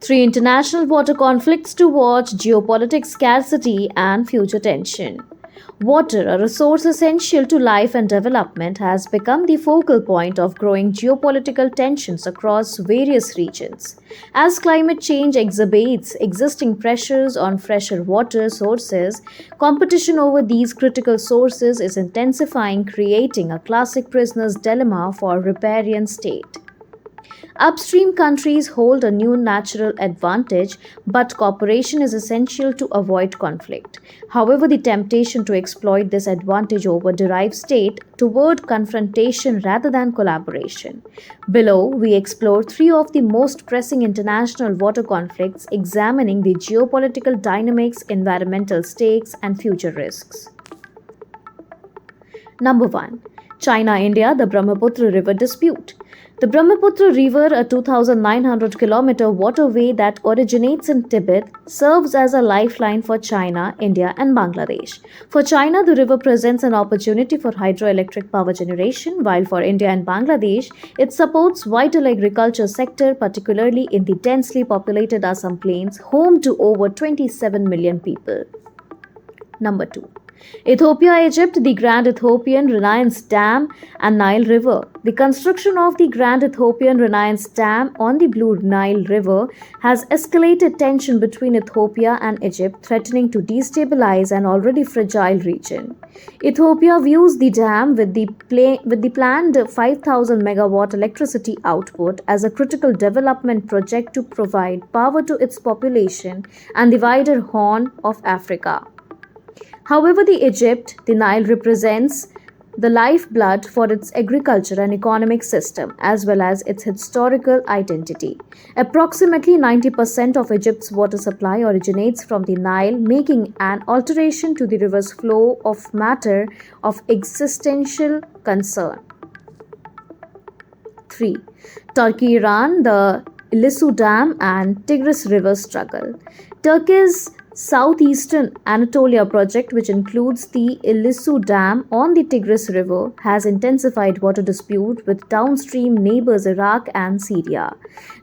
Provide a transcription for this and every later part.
Three international water conflicts to watch: geopolitics, scarcity, and future tension. Water, a resource essential to life and development, has become the focal point of growing geopolitical tensions across various regions. As climate change exacerbates existing pressures on fresher water sources, competition over these critical sources is intensifying, creating a classic prisoner's dilemma for riparian state. Upstream countries hold a new natural advantage, but cooperation is essential to avoid conflict. However, the temptation to exploit this advantage over derives state toward confrontation rather than collaboration. Below, we explore three of the most pressing international water conflicts, examining the geopolitical dynamics, environmental stakes, and future risks. Number 1. China India, the Brahmaputra River dispute. The Brahmaputra River, a 2,900-kilometer waterway that originates in Tibet, serves as a lifeline for China, India, and Bangladesh. For China, the river presents an opportunity for hydroelectric power generation, while for India and Bangladesh, it supports vital agriculture sector, particularly in the densely populated Assam Plains, home to over 27 million people. Number 2. Ethiopia-Egypt, the Grand Ethiopian Renaissance Dam and Nile River. The construction of the Grand Ethiopian Renaissance Dam on the Blue Nile River has escalated tension between Ethiopia and Egypt, threatening to destabilize an already fragile region. Ethiopia views the dam with the planned 5,000 megawatt electricity output as a critical development project to provide power to its population and the wider Horn of Africa. However, the Nile represents the lifeblood for its agriculture and economic system, as well as its historical identity. Approximately 90% of Egypt's water supply originates from the Nile, making an alteration to the river's flow of matter of existential concern. 3. Turkey-Iran, the Ilissu Dam and Tigris River struggle. Turkey's Southeastern Anatolia project, which includes the Ilissu Dam on the Tigris River, has intensified water dispute with downstream neighbors Iraq and Syria.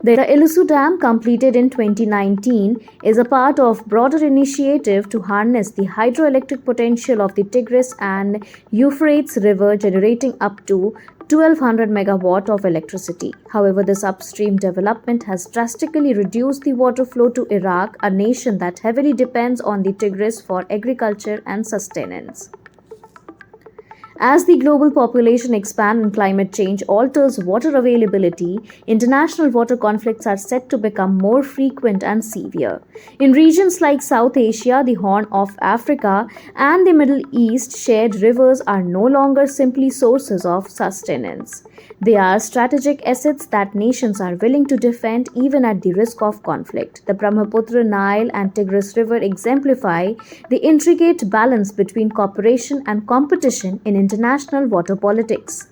The Ilissu Dam, completed in 2019, is a part of broader initiative to harness the hydroelectric potential of the Tigris and Euphrates River, generating up to 1200 megawatt of electricity. However, this upstream development has drastically reduced the water flow to Iraq, a nation that heavily depends on the Tigris for agriculture and sustenance. As the global population expands and climate change alters water availability, international water conflicts are set to become more frequent and severe. In regions like South Asia, the Horn of Africa, and the Middle East, shared rivers are no longer simply sources of sustenance. They are strategic assets that nations are willing to defend even at the risk of conflict. The Brahmaputra, Nile, and Tigris River exemplify the intricate balance between cooperation and competition in international water politics.